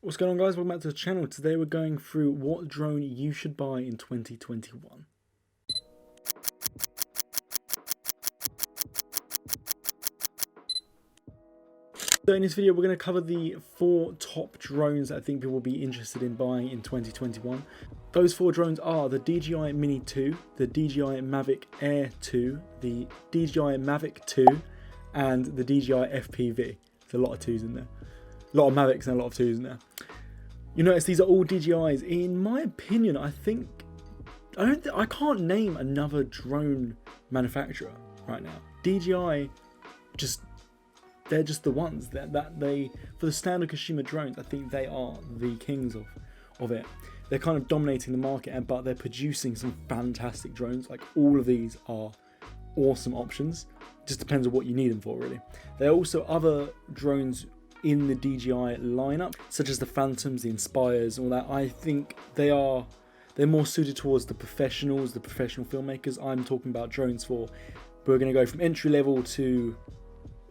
What's going on, guys? Welcome back to the channel. Today we're going through what drone you should buy in 2021. So in this video we're going to cover the 4 top drones that I think people will be interested in buying in 2021. Those 4 drones are the Dji Mini 2, the Dji Mavic Air Ii, the Dji Mavic 2 and the DJIFPV. There's a lot of 2s in there. A lot of Mavics and a lot of 2s in there. You notice these are all DJIs. In my opinion, I think I can't name another drone manufacturer right now. DJI they're just the ones that they, for the standard consumer drones, I think they are the kings of it. They're kind of dominating the market, but they're producing some fantastic drones. Like, all of these are awesome options. Just depends on what you need them for, really. There are also other drones in the DJI lineup, such as the Phantoms, the Inspires, all that. I think they're more suited towards the professionals, the professional filmmakers. I'm talking about drones we're going to go from entry level to,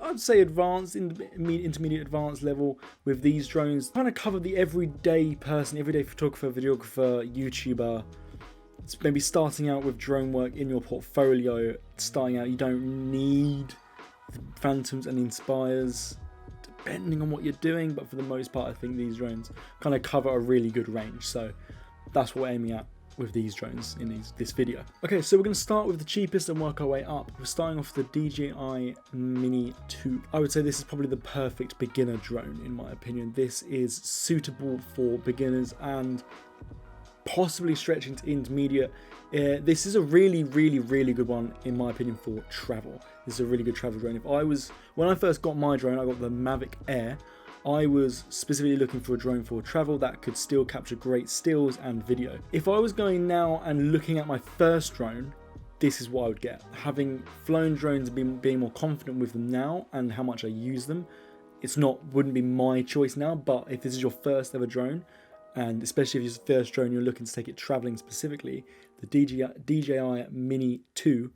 I'd say, advanced, intermediate advanced level with these drones. Kind of cover the everyday person, everyday photographer, videographer, YouTuber. It's maybe starting out with drone work in your portfolio. Starting out, you don't need the Phantoms and the Inspires, depending on what you're doing, but for the most part, I think these drones kind of cover a really good range. So that's what we're aiming at with these drones in this video. Okay, so we're going to start with the cheapest and work our way up. We're starting off with the Dji Mini 2. I would say this is probably the perfect beginner drone, in my opinion. This is suitable for beginners and possibly stretching to intermediate. This is a really good one, in my opinion, for travel. This is a really good travel drone. When I first got my drone, I got the Mavic Air. I was specifically looking for a drone for travel that could still capture great stills and video. If I was going now and looking at my first drone, this is what I would get. Having flown drones and being more confident with them now and how much I use them, wouldn't be my choice now. But if this is your first ever drone, and especially if it's your first drone you're looking to take it traveling specifically, the Dji Mini 2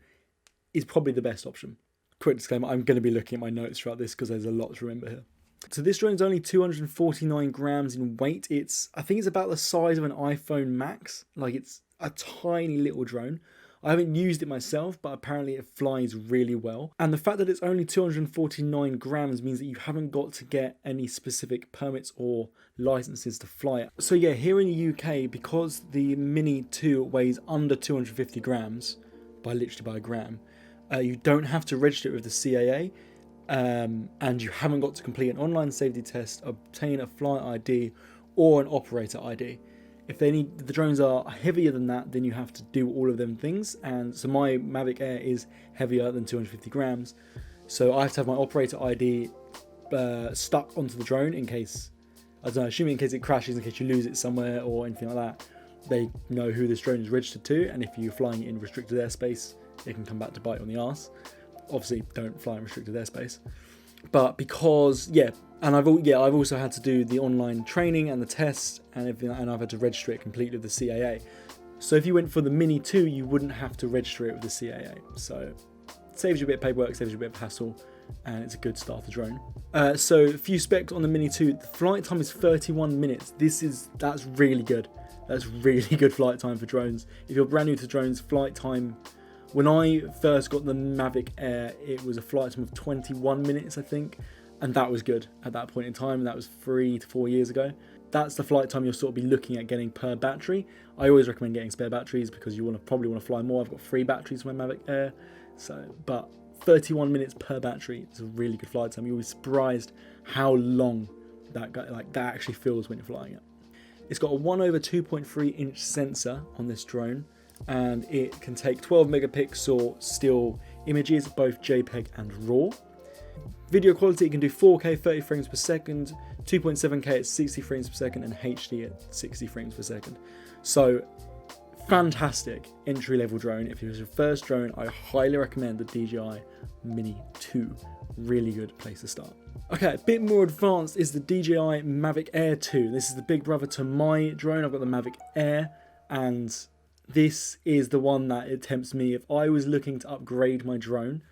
is probably the best option. Quick disclaimer, I'm going to be looking at my notes throughout this because there's a lot to remember here. So this drone is only 249 grams in weight. I think it's about the size of an iPhone Max. Like, it's a tiny little drone. I haven't used it myself, but apparently it flies really well. And the fact that it's only 249 grams means that you haven't got to get any specific permits or licenses to fly it. So yeah, here in the UK, because the Mini 2 weighs under 250 grams, literally by a gram, you don't have to register it with the CAA. And you haven't got to complete an online safety test, obtain a flight ID or an operator ID. If the drones are heavier than that, then you have to do all of them things. And so my Mavic Air is heavier than 250 grams. So I have to have my operator ID stuck onto the drone in case, I don't know, assuming in case it crashes, in case you lose it somewhere or anything like that. They know who this drone is registered to, and if you're flying it in restricted airspace, it can come back to bite you on the arse. Obviously, don't fly in restricted airspace. But because, and I've also had to do the online training and the tests and everything, and I've had to register it completely with the CAA. So if you went for the Mini 2, you wouldn't have to register it with the CAA. So it saves you a bit of paperwork, saves you a bit of hassle, and it's a good starter drone. So a few specs on the Mini 2. The flight time is 31 minutes. That's really good. That's really good flight time for drones. If you're brand new to drones, flight time. When I first got the Mavic Air, it was a flight time of 21 minutes, I think, and that was good at that point in time, and that was 3 to 4 years ago. That's the flight time you'll sort of be looking at getting per battery. I always recommend getting spare batteries because you probably want to fly more. I've got 3 batteries for my Mavic Air, but 31 minutes per battery is a really good flight time. You'll be surprised how long that actually feels when you're flying it. It's got a 1/2.3 inch sensor on this drone, and it can take 12 megapixel still images, both JPEG and RAW. Video quality, it can do 4K 30 frames per second, 2.7K at 60 frames per second, and HD at 60 frames per second. So fantastic entry-level drone. If it was your first drone, I highly recommend the Dji Mini 2. Really good place to start. Okay, a bit more advanced is the Dji Mavic Air Ii. This is the big brother to my drone. I've got the Mavic Air, and this is the one that it tempts me. If I was looking to upgrade my drone,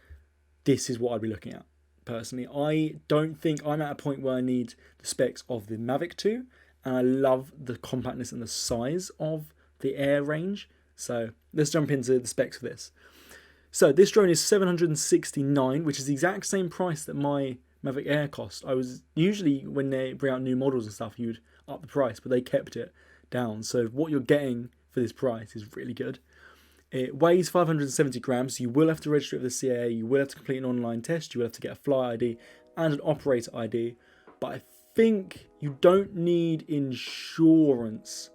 this is what I'd be looking at, personally. I don't think I'm at a point where I need the specs of the Mavic 2 and I love the compactness and the size of the air range. So let's jump into the specs for this. So this drone is $769, which is the exact same price that my Mavic Air cost. I was usually, when they bring out new models and stuff, you'd up the price, but they kept it down. So what you're getting for this price is really good. It weighs 570 grams. So you will have to register it with the CAA. You will have to complete an online test. You will have to get a fly ID and an operator ID. But I think you don't need insurance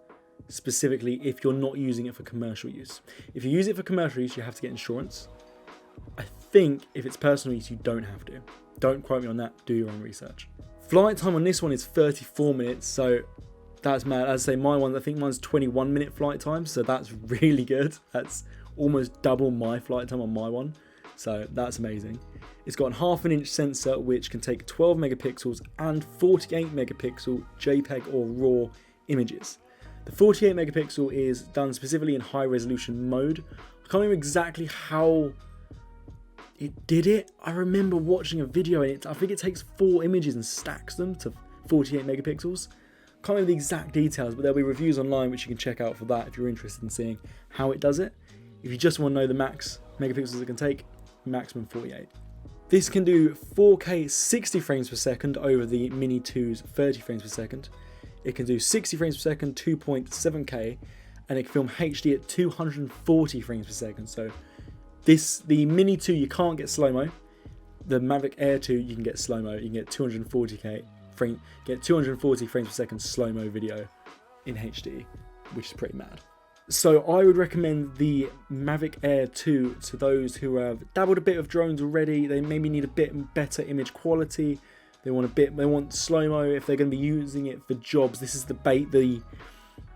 specifically if you're not using it for commercial use. If you use it for commercial use, you have to get insurance. I think if it's personal use, you don't have to. Don't quote me on that, do your own research. Flight time on this one is 34 minutes, so that's mad. As I say, I think mine's 21-minute flight time, so that's really good. That's almost double my flight time on my one, so that's amazing. It's got a 1/2 inch sensor which can take 12 megapixels and 48 megapixel JPEG or RAW images. The 48 megapixel is done specifically in high resolution mode. I can't remember exactly how it did it. I remember watching a video and I think it takes 4 images and stacks them to 48 megapixels. Can't remember the exact details, but there'll be reviews online which you can check out for that if you're interested in seeing how it does it. If you just want to know the max megapixels it can take, maximum 48. This can do 4K 60 frames per second over the Mini 2's 30 frames per second. It can do 60 frames per second, 2.7K, and it can film HD at 240 frames per second. So the Mini 2 you can't get slow-mo. The Mavic Air 2 you can get slow-mo. You can get 240 frames per second slow-mo video in HD, which is pretty mad. So I would recommend the Mavic Air 2 to those who have dabbled a bit of drones already. They maybe need a bit better image quality. They want slow-mo if they're going to be using it for jobs. This is the bait. If you're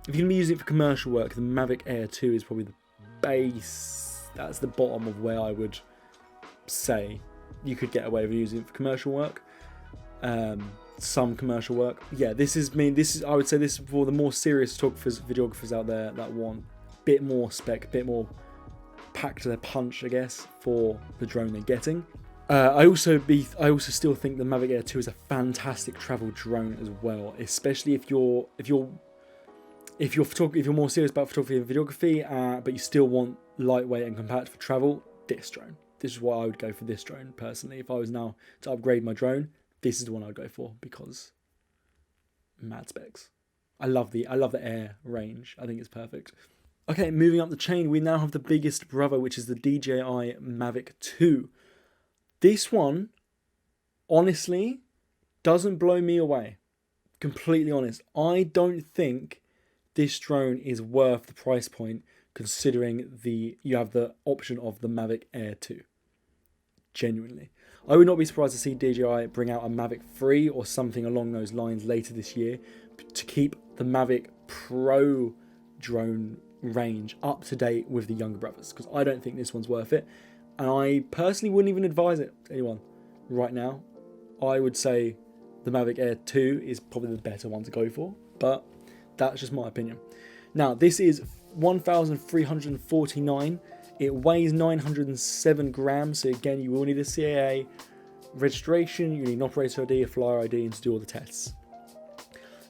going to be using it for commercial work, the Mavic Air 2 is probably the base. That's the bottom of where I would say you could get away with using it for commercial work. Some commercial work. Yeah, I would say this is for the more serious photographers, videographers out there that want a bit more spec, a bit more pack to their punch, I guess, for the drone they're getting. I also still think the Mavic Air 2 is a fantastic travel drone as well, especially if you're more serious about photography and videography, but you still want lightweight and compact for travel. This is why I would go for this drone personally. If I was now to upgrade my drone, this is the one I'd go for because mad specs. I love the Air range. I think it's perfect. Okay, moving up the chain, we now have the biggest brother, which is the DJI Mavic 2. This one, honestly, doesn't blow me away. Completely honest. I don't think this drone is worth the price point considering you have the option of the Mavic Air 2. Genuinely. I would not be surprised to see DJI bring out a Mavic 3 or something along those lines later this year to keep the Mavic Pro drone range up to date with the younger brothers, because I don't think this one's worth it. And I personally wouldn't even advise it to anyone right now. I would say the Mavic Air 2 is probably the better one to go for, but that's just my opinion. Now, this is 1,349. It weighs 907 grams, so again, you will need a CAA registration, you need an operator ID, a flyer ID, and to do all the tests.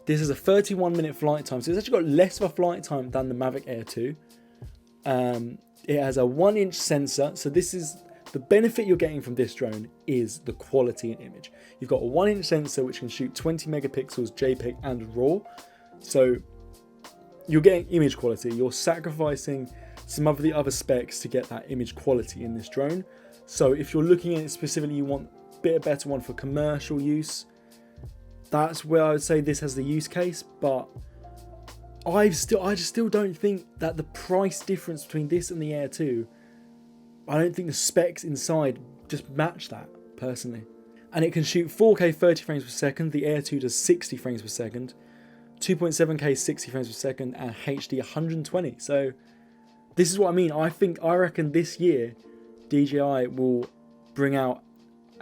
This is a 31-minute flight time, so it's actually got less of a flight time than the Mavic Air 2. It has a 1-inch sensor, so this is the benefit you're getting from this drone is the quality in image. You've got a 1-inch sensor which can shoot 20 megapixels JPEG and RAW, so you're getting image quality. You're sacrificing some of the other specs to get that image quality in this drone. So if you're looking at it specifically, you want a bit better one for commercial use, that's where I would say this has the use case, but I just still don't think that the price difference between this and the Air 2, I don't think the specs inside just match that, personally. And it can shoot 4K 30 frames per second, the Air 2 does 60 frames per second, 2.7K 60 frames per second, and HD 120. So this is what I mean. I reckon this year DJI will bring out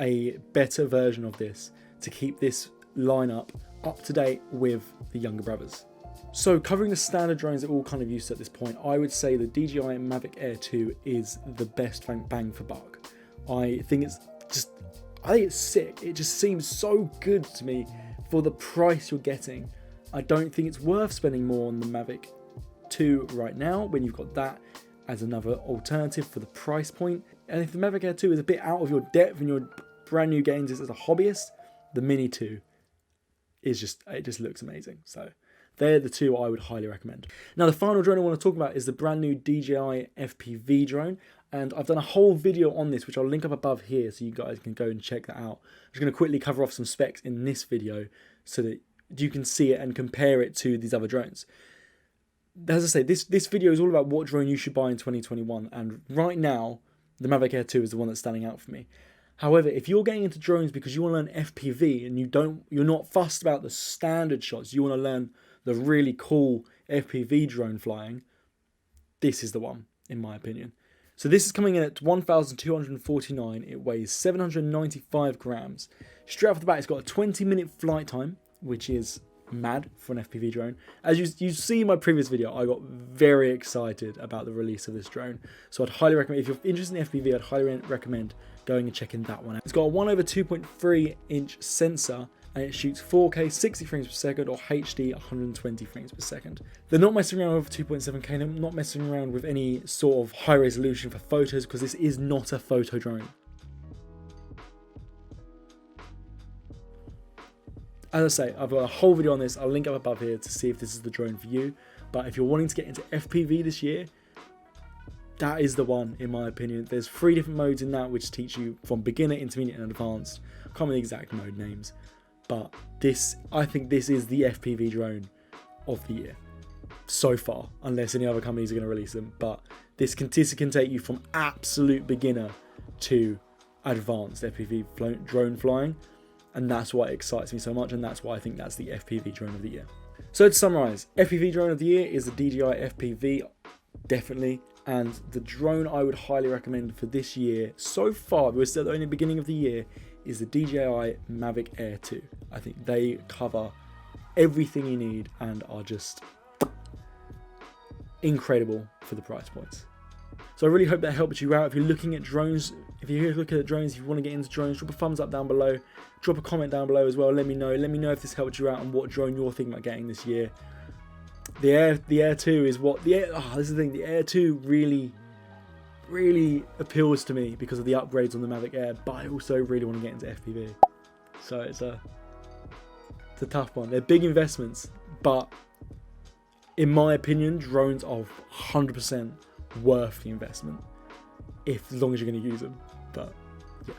a better version of this to keep this lineup up to date with the younger brothers. So covering the standard drones that we're all kind of used to at this point, I would say the DJI Mavic Air 2 is the best bang for buck. I think it's sick. It just seems so good to me for the price you're getting. I don't think it's worth spending more on the Mavic 2 right now when you've got that as another alternative for the price point. And if the Mavic Air 2 is a bit out of your depth and you're brand new getting this as a hobbyist, the Mini 2 is just looks amazing. So they're the two I would highly recommend. Now the final drone I want to talk about is the brand new DJI FPV drone. And I've done a whole video on this, which I'll link up above here so you guys can go and check that out. I'm just going to quickly cover off some specs in this video so that you can see it and compare it to these other drones. As I say, this video is all about what drone you should buy in 2021. And right now, the Mavic Air 2 is the one that's standing out for me. However, if you're getting into drones because you want to learn FPV and you're not fussed about the standard shots, you want to learn the really cool FPV drone flying, this is the one, in my opinion. So this is coming in at 1,249. It weighs 795 grams. Straight off the bat, it's got a 20-minute flight time, which is mad for an FPV drone. As you see in my previous video, I got very excited about the release of this drone. So I'd highly recommend, if you're interested in FPV, I'd highly recommend going and checking that one out. It's got a 1/2.3 inch sensor, and it shoots 4K 60 frames per second or HD 120 frames per second. They're not messing around with 2.7K, they're not messing around with any sort of high resolution for photos, because this is not a photo drone. As I say, I've got a whole video on this. I'll link up above here to see if this is the drone for you. But if you're wanting to get into FPV this year, that is the one, in my opinion. There's 3 different modes in that, which teach you from beginner, intermediate, and advanced. I can't remember the exact mode names. But I think this is the FPV drone of the year so far, unless any other companies are going to release them. But this can take you from absolute beginner to advanced FPV drone flying. And that's why it excites me so much, and that's why I think that's the FPV drone of the year. So to summarise, FPV drone of the year is the DJI FPV, definitely. And the drone I would highly recommend for this year, so far, we're still only at the beginning of the year, is the DJI Mavic Air Ii. I think they cover everything you need and are just incredible for the price points. So I really hope that helped you out. If you're looking at drones, if you want to get into drones, drop a thumbs up down below. Drop a comment down below as well. Let me know. Let me know if this helped you out and what drone you're thinking about getting this year. The Air 2 is what this is the thing. The Air 2 really appeals to me because of the upgrades on the Mavic Air, but I also really want to get into FPV. So it's a tough one. They're big investments, but in my opinion, drones are 100% worth the investment as long as you're going to use them. But yeah,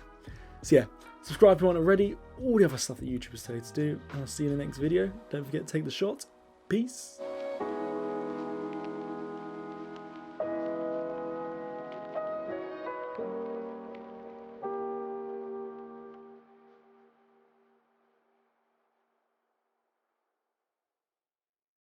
so yeah, subscribe if you aren't already. All the other stuff that YouTubers tell you to do, and I'll see you in the next video. Don't forget to take the shot. Peace.